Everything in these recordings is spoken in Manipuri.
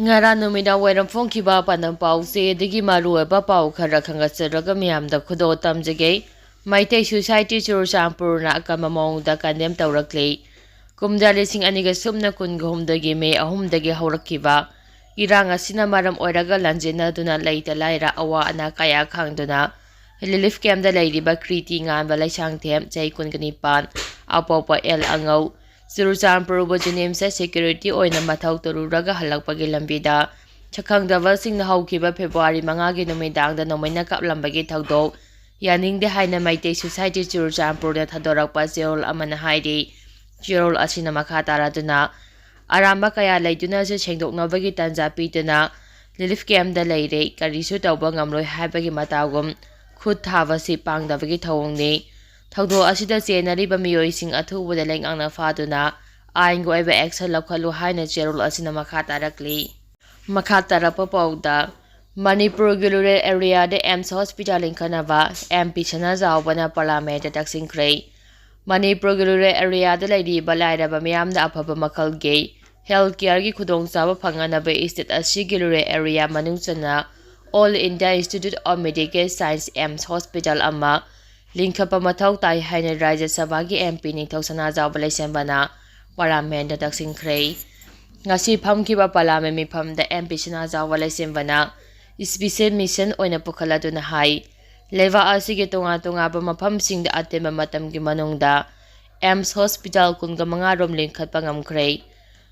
Ngara numida wairam phongkiba panam pause digi maru eba pau khara khangatsaraga miyamda khudo tamjage maitai society Churchampur na akama maungda kandem tawrakle kumja lesing aniga sumna kungumdagi me ahumdagi haurakkiba irang asina maram oiraga lanjena duna laita laira awa ana kaya khangduna relief camp da lairiba kriti nganba laisang them chai kungani apopa el angau Churchampur Bujinim se security oina mathau toruraga halakpagi lambida chakhangdaba singna haukiba February 5 gi numidangda nomaina kaplambagi thagdok yaningde haina maite society Churchampur da thadorakpa jerol amana haidi jerol asina makha taraduna aramba kaya laiduna se sengdoknabagi tanja pituna relief camp da leire karisu tawba ngamloi haibagi matagum khut thawasi pangdabagi thawongni thawdo asida chenariba miyoising athubuda leingak faduna ain go ebe action lakhalu haina jerol asina makha tarakli makha tarapa pauda Manipur Gilure area de AIMS hospital in Kanava MP Chana Zawbana parliament taxing cray Manipur Gilure area de lady balaira bamiam da apaba makal gay healthcare gi khudong sawa phangana be state asi Gilure area manungsana All India Institute of Medical Science AIMS hospital amma linkapa mathau tai haina Rajya Sabha gi MP ni Thosana Zawbalai sembana parliament taxing cray ngasi phamkiba parliament mi pham da MP Chana Zawbalai sembana Special mission oina pukhaladuna hai leva asige tonga ba mafamsing da atema matam gi manungda AIMS hospital kunga manga rom linkhat pangamkhrei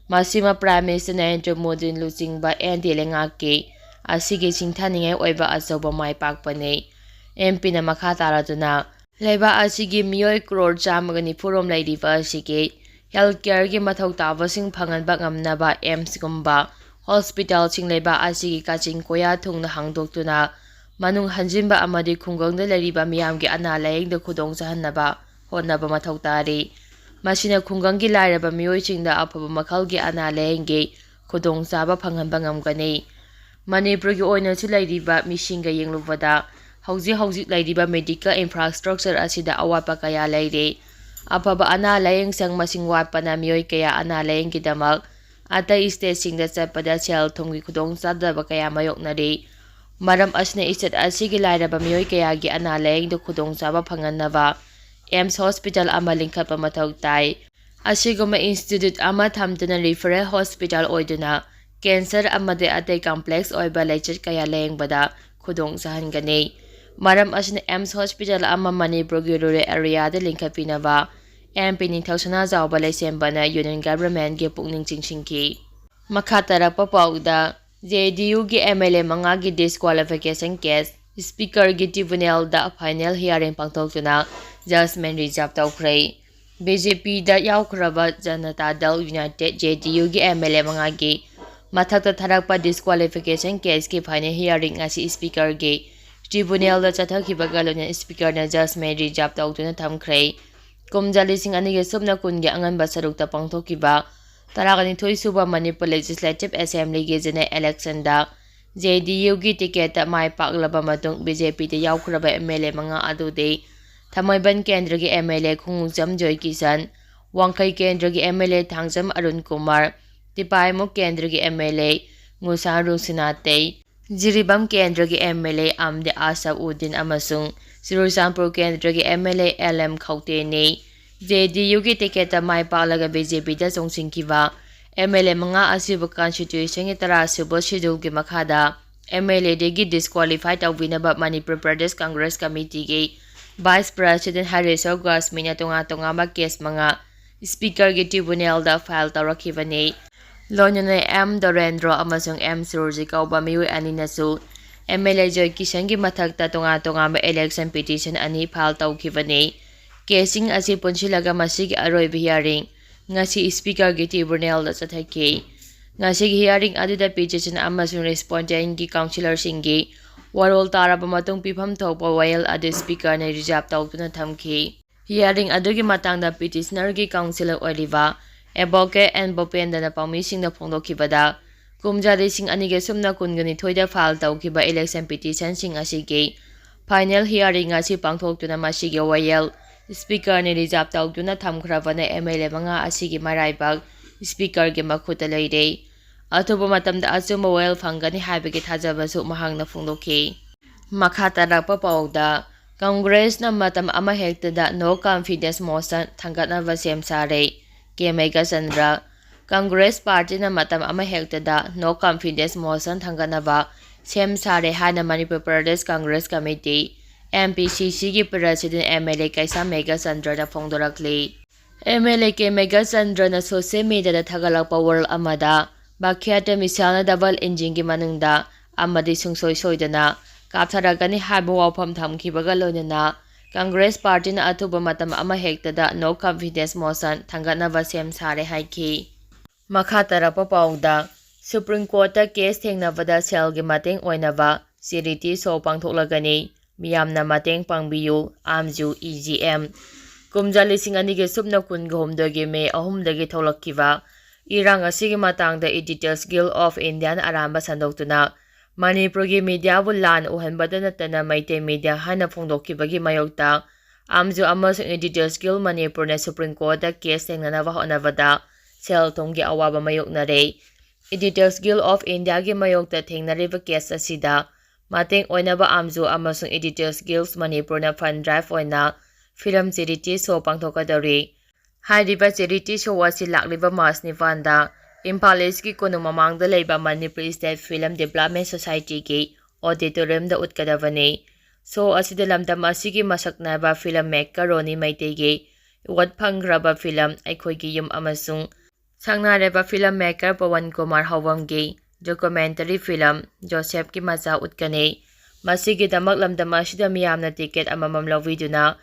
masima prime minister Narendra Modi losing ba endi leingak ke asige singthaningai oiba azoba mai pakpane MP na makha taraduna leva asige miyoi crore chamagani forum laidiba asige healthcare gi mathau tabasing phanganba ngamnaba AIMS gumba hospital chingleba asigi kaching koya thungna hangdoktuna manung hanjinba amadi khungangda lariba miyamgi ana layengda khudong jahannaba honnaba mathau tari masina khungangi lairaba miyoichingda afaba makhalgi ana layengge khudong jaba phanghanba ngamgani Manipurgi oina chu lairiba mishinga yenglubada hauji lairiba medical infrastructure asida awapa kaya laire afaba ana layeng sang masing wapana miyoi kaya ana layenggi damak Atai state singda chapada sel thonggi khudong sadaba kaya mayoknari maram asne istat asigi lairaba miyoi kaya gi ana layeng do khudong saba phanganaba AIMS hospital ama linkapa mathau tai asigoma institute ama thamduna referral hospital oiduna cancer amade atai complex oiba lecture kaya layeng bada khudong sahangani maram asne AIMS hospital ama Manipur Gilure area de linkapinaba MP ni Thosana Zawbalai sembana union government ge pukning chingsingki makha tarakpa pauda JDU gi MLA manga gi disqualification case speaker gi tribunal da final hearing pangthoktuna judgment reserve tawkhrei BJP da yaukraba Janata Dal United JDU gi MLA manga gi mathakta tharakpa disqualification case gi final hearing asi speaker gi tribunal da chathakhiba galona speaker na judgment reserve tawtuna thamkhrei Kumjali sing anige subna kungi angan basarukta pangthokiba tarakani thoi suba Manipur Legislative Assembly ge jene election da JDU gi ticket mai paklaba matung BJP te yaukraba MLA manga adude Thamaiban Kendra gi MLA Khungjam Joy Kisan Wangkai Kendra gi MLA Thangjam Arun Kumar Tipaimuk Kendra gi MLA Ngusaru Sinate Jiribam Kendra gi MLA Amde Asaf Uddin amasung Churchampur Kendra gi MLA LM Khautene JDU gi ticket mai palaga BJP da chongsingkiba MLA manga asibu constitution gi tara subo schedule gi makhada MLA de gi disqualified awinaba Manipur Pradesh Congress Committee gi Vice President Hariso Gasmina tonga ma case manga speaker gi tribunal da file tawrakhibani lonone M Dorendra amasung M Surji kauba miyu aninasu MLA Joy Kisan gi mathakta tonga ma election petition ani file tawkhibani casing asi punchilaga masigi aroi hearing ngasi speaker gi tribunal da chathaki ngasi hearing aduda petition amasung respondent gi councillor singi warol taraba matung pifam thokpa wail adu speaker na reserve tawtuna thamki hearing adugi matangda petitioner gi councillor oliva advocate and bopenda na pamising na phongdokhibada Kumjali sing anige sumna kungani thoida file tawkiba election petition sing asigi final hearing asi pangthoktuna masigi wayel speaker ni reserve tawtuna thamkhrabana MLA manga asigi maraibak speaker ge makhuta leire ꯑꯊꯨꯕ ꯃꯇꯝꯗ ꯑꯆꯨꯝꯕ ꯋꯥꯌꯦꯜ ꯐꯪꯒꯅꯤ ꯍꯥꯏꯕꯒꯤ ꯊꯥꯖꯕꯁꯨ ꯃꯍꯥꯛꯅ ꯐꯣꯡꯗꯣꯛꯈꯤ꯫ ꯃꯈꯥ ꯇꯥꯔꯛꯄ ꯄꯥꯎꯗ ꯀꯪꯒ꯭ꯔꯦꯁꯅ ꯃꯇꯝ ꯑꯃꯍꯦꯛꯇꯗ ꯅꯣ ꯀꯟꯐꯤꯗꯦꯟꯁ ꯃꯣꯁꯟ ꯊꯥꯡꯒꯠꯅꯕ ꯁꯦꯝ ꯁꯥꯔꯦ꯫ ꯀꯦ. ꯃꯦꯘꯆꯟꯗ꯭ꯔ ꯀꯪꯒ꯭ꯔꯦꯁ ꯄꯥꯔꯇꯤꯅ ꯃꯇꯝ ꯑꯃꯍꯦꯛꯇꯗ ꯅꯣ ꯀꯟꯐꯤꯗꯦꯟꯁ ꯃꯣꯁꯟ ꯊꯥꯡꯒꯠꯅꯕ ꯁꯦꯝ ꯁꯥꯔꯦ ꯍꯥꯏꯅ ꯃꯅꯤꯄꯨꯔ ꯄ꯭ꯔꯗꯦꯁ ꯀꯪꯒ꯭ꯔꯦꯁ ꯀꯃꯤꯇꯤ (MPCC)ꯒꯤ ꯄ꯭ꯔꯁꯤꯗꯦꯟꯠ ꯑꯦꯝ.ꯑꯦꯜ.ꯑꯦ. ꯀꯩꯁꯥꯝ ꯃꯦꯘꯆꯟꯗ꯭ꯔꯅ ꯐꯣꯡꯗꯣꯔꯛꯂꯤ꯫ ꯑꯦꯝ.ꯑꯦꯜ.ꯑꯦ. ꯀꯦ. ꯃꯦꯘꯆꯟꯗ꯭ꯔꯅ ꯁꯣꯁꯤꯌꯦꯜ ꯃꯤꯗꯤꯌꯥꯗ ꯊꯥꯒꯠꯂꯛꯄ ꯋꯥꯔꯣꯜ ꯑꯃꯗ ꯚꯥꯔꯠꯇ ꯃꯤꯁꯥꯏꯜꯅ ꯗꯕꯜ ꯏꯟꯖꯤꯟꯒꯤ ꯃꯅꯨꯡꯗ ꯑꯃꯗꯤ ꯁꯨꯡꯁꯣꯏ ꯁꯣꯏꯗꯅ ꯀꯥꯞꯊꯔꯒꯅꯤ ꯍꯥꯏꯕ ꯋꯥꯐꯝ ꯊꯝꯈꯤꯕꯒ ꯂꯣꯏꯅꯅ ꯀꯪꯒ꯭ꯔꯦꯁ ꯄꯥꯔꯇꯤꯅ ꯑꯊꯨꯕ ꯃꯇꯝ ꯑꯃꯍꯦꯛꯇꯗ ꯅꯣ ꯀꯟꯐꯤꯗꯦꯟꯁ ꯃꯣꯁꯟ ꯊꯥꯡꯒꯠꯅꯕ ꯁꯦꯝ ꯁꯥꯔꯦ ꯍꯥꯏꯈꯤ꯫ ꯃꯈꯥ ꯇꯥꯔꯛꯄ ꯄꯥꯎꯗ ꯁꯨꯄ꯭ꯔꯤꯝ ꯀꯣꯔꯠꯇ ꯀꯦꯁ ꯊꯦꯡꯅꯕꯗ ꯁꯦꯜꯒꯤ ꯃꯇꯦꯡ ꯑꯣꯏꯅꯕ ꯆꯦꯔꯤꯇꯤ ꯁꯣ ꯄꯥꯡꯊꯣꯛꯂꯒꯅꯤ꯫ ꯃꯤꯌꯥꯝꯅ ꯃꯇꯦꯡ ꯄꯥꯡꯕꯤꯌꯨ ꯑꯥꯝꯖꯨ (ꯏ.ꯖꯤ.ꯑꯦꯝ) ꯀꯨꯝꯖꯥ 2019ꯒꯤ ꯃꯦ 3ꯗꯒꯤ ꯊꯣꯛꯂꯛꯈꯤꯕ ꯏꯔꯥꯡ ꯑꯁꯤꯒꯤ ꯃꯇꯥꯡꯗ ꯏꯗꯤꯇꯔꯁ ꯒꯤꯜꯗ ꯑꯣꯐ ꯏꯟꯗꯤꯌꯥꯅ ꯑꯔꯥꯟꯕ ꯁꯟꯗꯣꯛꯇꯨꯅ ꯃꯅꯤꯄꯨꯔꯒꯤ ꯃꯤꯗꯤꯌꯥꯕꯨ ꯂꯥꯟ ꯎꯍꯟꯕꯇ ꯅꯠꯇꯅ ꯃꯩꯇꯩ ꯃꯤꯗꯤꯌꯥ ꯍꯥꯏꯅ ꯐꯣꯡꯗꯣꯛꯈꯤꯕꯒꯤ ꯃꯥꯌꯣꯛꯇ ꯑꯥꯝꯖꯨ ꯑꯃꯁꯨꯡ ꯏꯗꯤꯇꯔꯁ ꯒꯤꯜꯗ ꯃꯅꯤꯄꯨꯔꯅ ꯁꯨꯄ꯭ꯔꯤꯝ ꯀꯣꯔꯠꯇ ꯀꯦꯁ ꯊꯦꯡꯅꯅꯕ ꯍꯣꯠꯅꯕꯗ ꯁꯦꯜ-ꯊꯨꯝꯒꯤ ꯑꯋꯥꯕ ꯃꯥꯌꯣꯛꯅꯔꯦ꯫ ꯏꯗꯤꯇꯔꯁ ꯒꯤꯜꯗ ꯑꯣꯐ ꯏꯟꯗꯤꯌꯥꯒꯤ ꯃꯥꯌꯣꯛꯇ ꯊꯦꯡꯅꯔꯤꯕ ꯀꯦꯁ ꯑꯁꯤꯗ ꯃꯇꯦꯡ ꯑꯣꯏꯅꯕ ꯑꯥꯝꯖꯨ ꯑꯃꯁꯨꯡ ꯏꯗꯤꯇꯔꯁ ꯒꯤꯜꯗ ꯃꯅꯤꯄꯨꯔꯅ ꯐꯟꯗ ꯗ꯭ꯔꯥꯏꯚ ꯑꯣꯏꯅ ꯐꯤꯂꯝ ꯆꯦꯔꯤꯇꯤ ꯁꯣ ꯄꯥꯡꯊꯣꯛꯀꯗꯧꯔꯤ꯫ ꯍꯥꯏꯔꯤꯕ ꯆꯦꯔꯤꯇꯤ ꯁꯣ ꯑꯁꯤ ꯂꯥꯛꯂꯤꯕ ꯃꯥꯔꯆ 9ꯗ ꯏꯝꯐꯥꯜ ꯏꯁꯀꯤ ꯀꯣꯅꯨꯡ ꯃꯃꯥꯡꯗ ꯂꯩꯕ ꯃꯅꯤꯄꯨꯔ ꯁ꯭ꯇꯦꯠ ꯐꯤꯂꯝ ꯗꯤꯚꯦꯂꯞꯃꯦꯟꯠ ꯁꯣꯁꯥꯏꯇꯤꯒꯤ ꯑꯣꯗꯤꯇꯣꯔꯤꯌꯝꯗ ꯎꯠꯀꯗꯕꯅꯤ꯫ ꯁꯣ ꯑꯁꯤꯗ ꯂꯝꯗꯝ ꯑꯁꯤꯒꯤ ꯃꯁꯛ ꯅꯥꯏꯕ ꯐꯤꯂꯝ ꯃꯦꯀꯔ ꯔꯣꯅꯤ ꯃꯩꯇꯩꯒꯤ ꯑꯦꯋꯥꯔꯗ ꯐꯪꯈ꯭ꯔꯕ ꯐꯤꯂꯝ ꯑꯩꯈꯣꯏꯒꯤ ꯌꯨꯝ ꯑꯃꯁꯨꯡ ꯁꯛꯅꯥꯏꯔꯕ ꯐꯤꯂꯝ ꯃꯦꯀꯔ ꯄꯋꯟ ꯀꯨꯃꯥꯔ ꯍꯧꯕꯝꯒꯤ ꯗꯣꯀꯨꯃꯦꯟꯇꯔꯤ ꯐꯤꯂꯝ ꯖꯣꯁꯦꯐꯀꯤ ꯃꯆꯥ ꯎꯠꯀꯅꯤ꯫ ꯃꯁꯤꯒꯤꯗꯃꯛ ꯂꯝꯗꯝ ꯑꯁꯤꯗ ꯃꯤꯌꯥꯝꯅ ꯇꯤꯀꯦꯠ ꯑꯃꯃꯝ ꯂꯧꯕꯤꯗꯨꯅ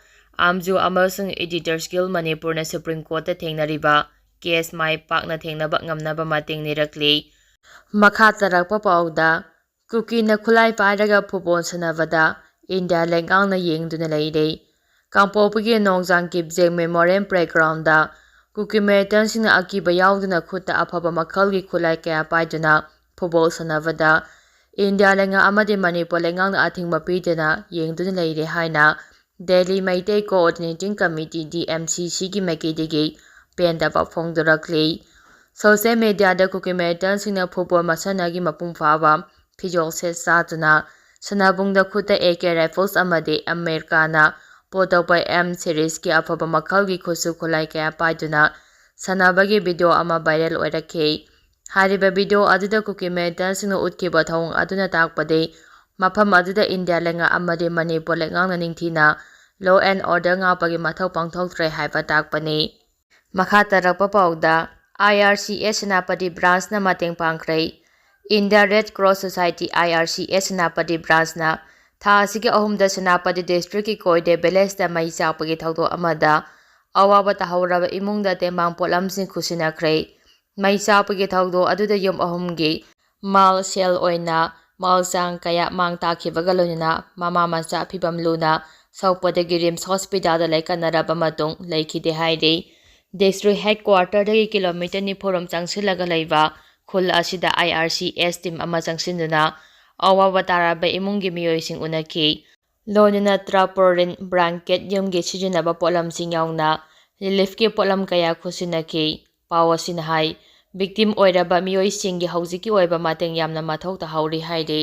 ꯑꯥꯝꯖꯨ ꯑꯃꯁꯨꯡ ꯏꯗꯤꯇꯔꯁ ꯒꯤꯜꯗ ꯃꯅꯤꯄꯨꯔꯅ ꯁꯨꯄ꯭ꯔꯤꯝ ꯀꯣꯔꯠꯇ ꯊꯦꯡꯅꯔꯤꯕ ꯀꯦꯁ ꯃꯥꯏ ꯄꯥꯛꯅ ꯊꯦꯡꯅꯕ ꯉꯝꯅꯕ ꯃꯇꯦꯡ ꯅꯤꯔꯛꯂꯤ꯫ ꯃꯈꯥ ꯇꯥꯔꯛꯄ ꯄꯥꯎꯗ ꯀꯨꯀꯤꯅ ꯈꯨꯠꯂꯥꯏ ꯄꯥꯏꯔꯒ ꯐꯨꯠꯕꯣꯜ ꯁꯥꯟꯅꯕꯗ ꯏꯟꯗꯤꯌꯥ ꯂꯩꯉꯥꯛꯅ ꯌꯦꯡꯗꯨꯅ ꯂꯩꯔꯦ꯫ ꯀꯥꯡꯄꯣꯛꯄꯤꯒꯤ ꯅꯣꯡꯖꯥꯡ ꯀꯤꯞꯖꯦꯡ ꯃꯦꯃꯣꯔꯤꯌꯦꯜ ꯄ꯭ꯂꯦꯒ꯭ꯔꯥꯎꯟꯗ ꯀꯨꯀꯤ ꯃꯤꯂꯤꯇꯦꯟꯠꯁꯤꯡꯅ ꯑꯀꯤꯕ ꯌꯥꯎꯗꯅ ꯈꯨꯠꯇ ꯑꯐꯕ ꯃꯈꯜꯒꯤ ꯈꯨꯠꯂꯥꯏ ꯀꯌꯥ ꯄꯥꯏꯗꯨꯅ ꯐꯨꯠꯕꯣꯜ ꯁꯥꯟꯅꯕꯗ ꯏꯟꯗꯤꯌꯥ ꯂꯩꯉꯥꯛ ꯑꯃꯗꯤ ꯃꯅꯤꯄꯨꯔ ꯂꯩꯉꯥꯛꯅ ꯑꯊꯤꯡꯕ ꯄꯤꯗꯅ ꯌꯦꯡꯗꯨꯅ ꯂꯩꯔꯦ ꯍꯥꯏꯅ ꯗꯦꯜꯂꯤ ꯃꯩꯇꯩ ꯀꯣꯑꯣꯔꯗꯤꯅꯦꯇꯤꯡ ꯀꯝꯃꯤꯇꯤ (DMCC)ꯒꯤ ꯃꯥꯏꯀꯩꯗꯒꯤ ꯄꯦꯟꯗꯕ ꯐꯣꯡꯗꯣꯔꯛꯂꯤ꯫ ꯁꯣꯁꯤꯌꯦꯜ ꯃꯤꯗꯤꯌꯥꯗ ꯀꯨꯀꯤ ꯃꯤꯂꯤꯇꯦꯟꯠꯁꯤꯡꯅ ꯐꯨꯠꯕꯣꯜ ꯃꯁꯥꯟꯅꯒꯤ ꯃꯄꯨꯡ ꯐꯥꯕ ꯐꯤꯖꯣꯜ ꯁꯦꯠ ꯆꯥꯗꯨꯅ ꯁꯥꯟꯅꯕꯨꯡꯗ ꯈꯨꯠꯇ AK ꯔꯥꯏꯐꯜꯁ ꯑꯃꯗꯤ ꯑꯃꯦꯔꯤꯀꯥꯅ ꯄꯨꯊꯣꯛꯄ M ꯁꯤꯔꯤꯖꯒꯤ ꯑꯐꯕ ꯃꯈꯜꯒꯤ ꯈꯨꯠꯁꯨ ꯈꯨꯠꯂꯥꯏ ꯀꯌꯥ ꯄꯥꯏꯗꯨꯅ ꯁꯥꯟꯅꯕꯒꯤ ꯚꯤꯗꯤꯑꯣ ꯑꯃ ꯚꯥꯏꯔꯦꯜ ꯑꯣꯏꯔꯛꯈꯤ꯫ ꯍꯥꯏꯔꯤꯕ ꯚꯤꯗꯤꯑꯣ ꯑꯗꯨꯗ ꯀꯨꯀꯤ ꯃꯤꯂꯤꯇꯦꯟꯠꯁꯤꯡꯅ ꯎꯠꯈꯤꯕ ꯊꯧꯑꯣꯡ ꯑꯗꯨꯅ ꯇꯥꯛꯄꯗꯤ ꯃꯐꯝ ꯑꯗꯨꯗ ꯏꯟꯗꯤꯌꯥ ꯂꯩꯉꯥꯛ ꯑꯃꯗꯤ ꯃꯅꯤꯄꯨꯔ ꯂꯩꯉꯥꯛꯅ ꯅꯤꯡꯊꯤꯅ ꯂꯣ ꯑꯦꯟꯗ ꯑꯣꯔꯗꯔ ꯉꯥꯛꯄꯒꯤ ꯃꯊꯧ ꯄꯥꯡꯊꯣꯛꯇ꯭ꯔꯦ ꯍꯥꯏꯕ ꯇꯥꯛꯄꯅꯤ꯫ ꯃꯈꯥ ꯇꯥꯔꯛꯄ ꯄꯥꯎꯗ IRCS ꯁꯦꯅꯥꯄꯇꯤ ꯕ꯭ꯔꯥꯟꯆꯅ ꯃꯇꯦꯡ ꯄꯥꯡꯈ꯭ꯔꯦ꯫ India Red Cross Society (IRCS) Senapati ꯕ꯭ꯔꯥꯟꯆꯅ ꯊꯥ ꯑꯁꯤꯒꯤ 3ꯗ ꯁꯦꯅꯥꯄꯇꯤ ꯗꯤꯁꯇ꯭ꯔꯤꯛꯀꯤ ꯀꯣꯏꯗꯦ ꯚꯤꯂꯦꯖꯗ ꯃꯩ ꯆꯥꯛꯄꯒꯤ ꯊꯧꯗꯣꯛ ꯑꯃꯗ ꯑꯋꯥꯕ ꯇꯥꯍꯧꯔꯕ ꯏꯃꯨꯡꯗ ꯇꯦꯡꯕꯥꯡ ꯄꯣꯠꯂꯝꯁꯤꯡ ꯈꯨꯠꯁꯤꯟꯅꯈ꯭ꯔꯦ꯫ ꯃꯩ ꯆꯥꯛꯄꯒꯤ ꯊꯧꯗꯣꯛ ꯑꯗꯨꯗ ꯌꯨꯝ 3ꯒꯤ ꯃꯥꯜ ꯁꯦꯜ ꯑꯣꯏꯅ ꯃꯥꯜ ꯆꯥꯡ ꯀꯌꯥ ꯃꯥꯡ ꯇꯥꯛꯈꯤꯕꯒ ꯂꯣꯏꯅꯅ ꯃꯃꯥ-ꯃꯆꯥ ꯐꯤꯚꯝ ꯂꯨꯅ ꯁꯣꯛꯄꯗꯒꯤ ꯔꯤꯝꯁ ꯍꯣꯁꯄꯤꯇꯥꯜꯗ ꯂꯩꯈꯠꯅꯔꯕ ꯃꯇꯨꯡ ꯂꯩꯈꯤꯗꯦ ꯍꯥꯏꯔꯤ꯫ ꯗꯤꯁꯇ꯭ꯔꯤꯛ ꯍꯦꯗꯀ꯭ꯋꯥꯔꯇꯔꯗꯒꯤ ꯀꯤꯂꯣꯃꯤꯇꯔ 90 ꯔꯣꯝ ꯆꯪꯁꯤꯜꯂꯒ ꯂꯩꯕ ꯈꯨꯜ ꯑꯁꯤꯗ IRCS ꯇꯤꯝ ꯑꯃ ꯆꯪꯁꯤꯟꯗꯨꯅ ꯑꯋꯥꯕ ꯇꯥꯔꯕ ꯏꯃꯨꯡꯒꯤ ꯃꯤꯑꯣꯏꯁꯤꯡ ꯎꯅꯈꯤ꯫ ꯂꯣꯏꯅꯅ ꯇ꯭ꯔꯄꯣꯂꯤꯟ, ꯕ꯭ꯂꯥꯡꯀꯦꯠ, ꯌꯨꯝꯒꯤ ꯁꯤꯖꯤꯟꯅꯕ ꯄꯣꯠꯂꯝꯁꯤꯡ ꯌꯥꯎꯅ ꯔꯤꯂꯤꯐꯀꯤ ꯄꯣꯠꯂꯝ ꯀꯌꯥ ꯈꯨꯠꯁꯤꯟꯅꯈꯤ꯫ ꯄꯥꯎ ꯑꯁꯤꯅ ꯍꯥꯏ ꯚꯤꯛꯇꯤꯝ ꯑꯣꯏꯔꯕ ꯃꯤꯑꯣꯏꯁꯤꯡꯒꯤ ꯍꯧꯖꯤꯛꯀꯤ ꯑꯣꯏꯕ ꯃꯇꯦꯡ ꯌꯥꯝꯅ ꯃꯊꯧ ꯇꯥꯍꯧꯔꯤ ꯍꯥꯏꯔꯤ꯫